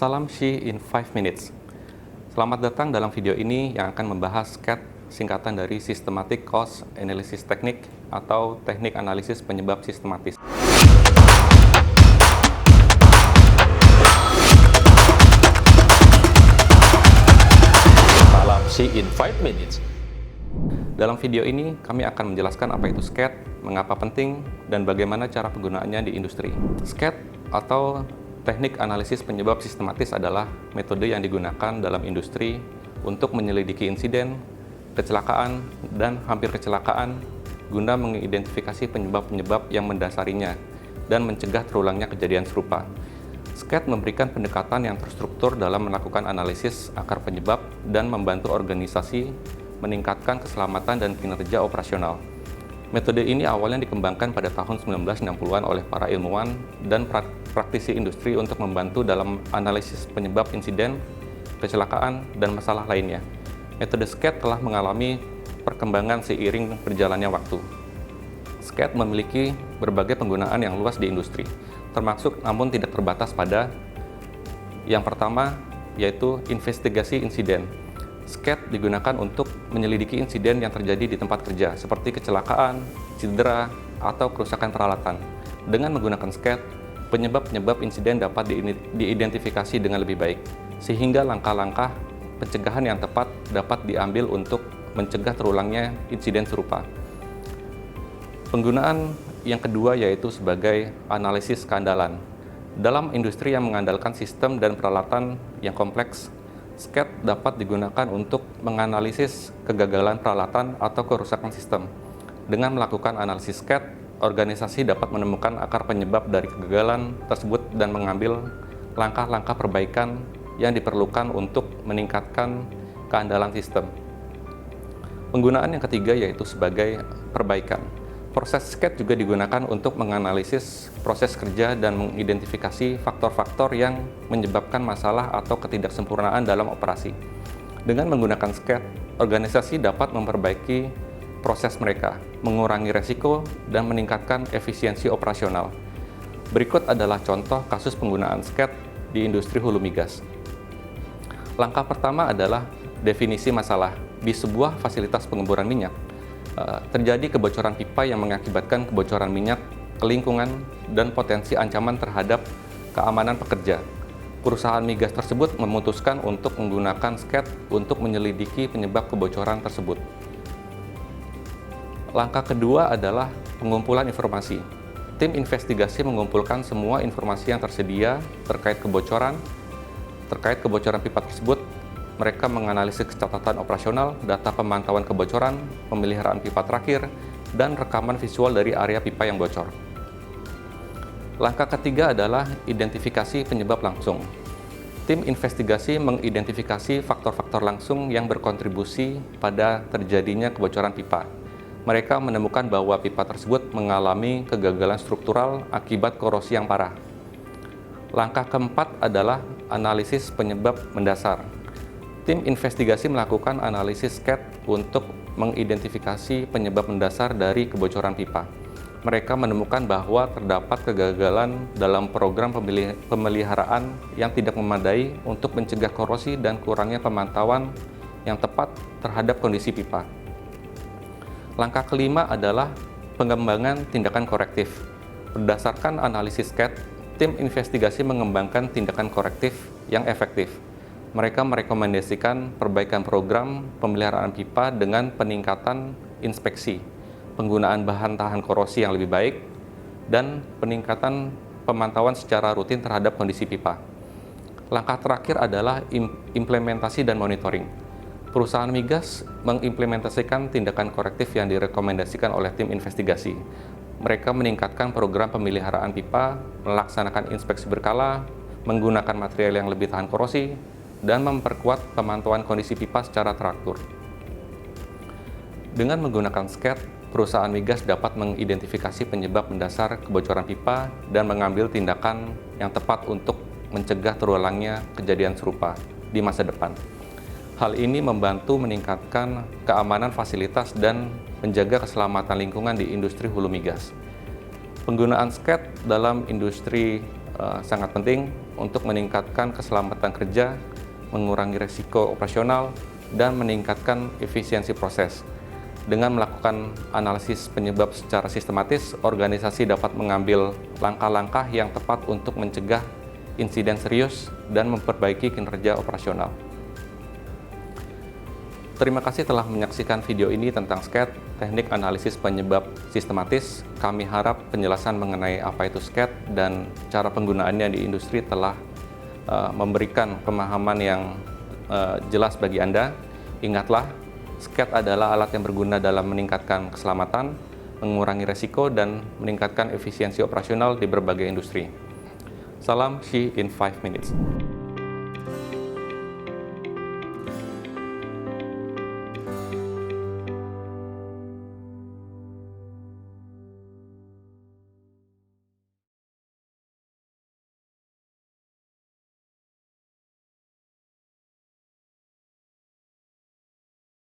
Salam Shi in 5 minutes. Selamat datang dalam video ini yang akan membahas SCAT, singkatan dari Systematic Cause Analysis Technique atau teknik analisis penyebab sistematis. Salam Shi in 5 minutes. Dalam video ini, kami akan menjelaskan apa itu SCAT, mengapa penting, dan bagaimana cara penggunaannya di industri. SCAT atau teknik analisis penyebab sistematis adalah metode yang digunakan dalam industri untuk menyelidiki insiden, kecelakaan, dan hampir kecelakaan guna mengidentifikasi penyebab-penyebab yang mendasarinya dan mencegah terulangnya kejadian serupa. SCAT memberikan pendekatan yang terstruktur dalam melakukan analisis akar penyebab dan membantu organisasi meningkatkan keselamatan dan kinerja operasional. Metode ini awalnya dikembangkan pada tahun 1960-an oleh para ilmuwan dan praktisi industri untuk membantu dalam analisis penyebab insiden, kecelakaan, dan masalah lainnya. Metode SCAT telah mengalami perkembangan seiring berjalannya waktu. SCAT memiliki berbagai penggunaan yang luas di industri, termasuk namun tidak terbatas pada yang pertama, yaitu investigasi insiden. SCAT digunakan untuk menyelidiki insiden yang terjadi di tempat kerja, seperti kecelakaan, cedera, atau kerusakan peralatan. Dengan menggunakan SCAT, penyebab-penyebab insiden dapat diidentifikasi dengan lebih baik, sehingga langkah-langkah pencegahan yang tepat dapat diambil untuk mencegah terulangnya insiden serupa. Penggunaan yang kedua yaitu sebagai analisis keandalan. Dalam industri yang mengandalkan sistem dan peralatan yang kompleks, SCAT dapat digunakan untuk menganalisis kegagalan peralatan atau kerusakan sistem. Dengan melakukan analisis SCAT, organisasi dapat menemukan akar penyebab dari kegagalan tersebut dan mengambil langkah-langkah perbaikan yang diperlukan untuk meningkatkan keandalan sistem. Penggunaan yang ketiga yaitu sebagai perbaikan. Proses SCAT juga digunakan untuk menganalisis proses kerja dan mengidentifikasi faktor-faktor yang menyebabkan masalah atau ketidaksempurnaan dalam operasi. Dengan menggunakan SCAT, organisasi dapat memperbaiki proses mereka, mengurangi resiko, dan meningkatkan efisiensi operasional. Berikut adalah contoh kasus penggunaan SCAT di industri hulu migas. Langkah pertama adalah definisi masalah. Di sebuah fasilitas pengeboran minyak, terjadi kebocoran pipa yang mengakibatkan kebocoran minyak ke lingkungan dan potensi ancaman terhadap keamanan pekerja. Perusahaan migas tersebut memutuskan untuk menggunakan SCAT untuk menyelidiki penyebab kebocoran tersebut. Langkah kedua adalah pengumpulan informasi. Tim investigasi mengumpulkan semua informasi yang tersedia terkait kebocoran pipa tersebut. Mereka menganalisis catatan operasional, data pemantauan kebocoran, pemeliharaan pipa terakhir, dan rekaman visual dari area pipa yang bocor. Langkah ketiga adalah identifikasi penyebab langsung. Tim investigasi mengidentifikasi faktor-faktor langsung yang berkontribusi pada terjadinya kebocoran pipa. Mereka menemukan bahwa pipa tersebut mengalami kegagalan struktural akibat korosi yang parah. Langkah keempat adalah analisis penyebab mendasar. Tim investigasi melakukan analisis SCAT untuk mengidentifikasi penyebab mendasar dari kebocoran pipa. Mereka menemukan bahwa terdapat kegagalan dalam program pemeliharaan yang tidak memadai untuk mencegah korosi dan kurangnya pemantauan yang tepat terhadap kondisi pipa. Langkah kelima adalah pengembangan tindakan korektif. Berdasarkan analisis SCAT, tim investigasi mengembangkan tindakan korektif yang efektif. Mereka merekomendasikan perbaikan program pemeliharaan pipa dengan peningkatan inspeksi, penggunaan bahan tahan korosi yang lebih baik, dan peningkatan pemantauan secara rutin terhadap kondisi pipa. Langkah terakhir adalah implementasi dan monitoring. Perusahaan migas mengimplementasikan tindakan korektif yang direkomendasikan oleh tim investigasi. Mereka meningkatkan program pemeliharaan pipa, melaksanakan inspeksi berkala, menggunakan material yang lebih tahan korosi, dan memperkuat pemantauan kondisi pipa secara teratur. Dengan menggunakan SCAT, perusahaan migas dapat mengidentifikasi penyebab mendasar kebocoran pipa dan mengambil tindakan yang tepat untuk mencegah terulangnya kejadian serupa di masa depan. Hal ini membantu meningkatkan keamanan fasilitas dan menjaga keselamatan lingkungan di industri hulu migas. Penggunaan SCAT dalam industri sangat penting untuk meningkatkan keselamatan kerja, mengurangi risiko operasional, dan meningkatkan efisiensi proses. Dengan melakukan analisis penyebab secara sistematis, organisasi dapat mengambil langkah-langkah yang tepat untuk mencegah insiden serius dan memperbaiki kinerja operasional. Terima kasih telah menyaksikan video ini tentang SCAD, teknik analisis penyebab sistematis. Kami harap penjelasan mengenai apa itu SCAD dan cara penggunaannya di industri telah memberikan pemahaman yang jelas bagi Anda. Ingatlah, SCAD adalah alat yang berguna dalam meningkatkan keselamatan, mengurangi resiko, dan meningkatkan efisiensi operasional di berbagai industri. Salam She in 5 Minutes.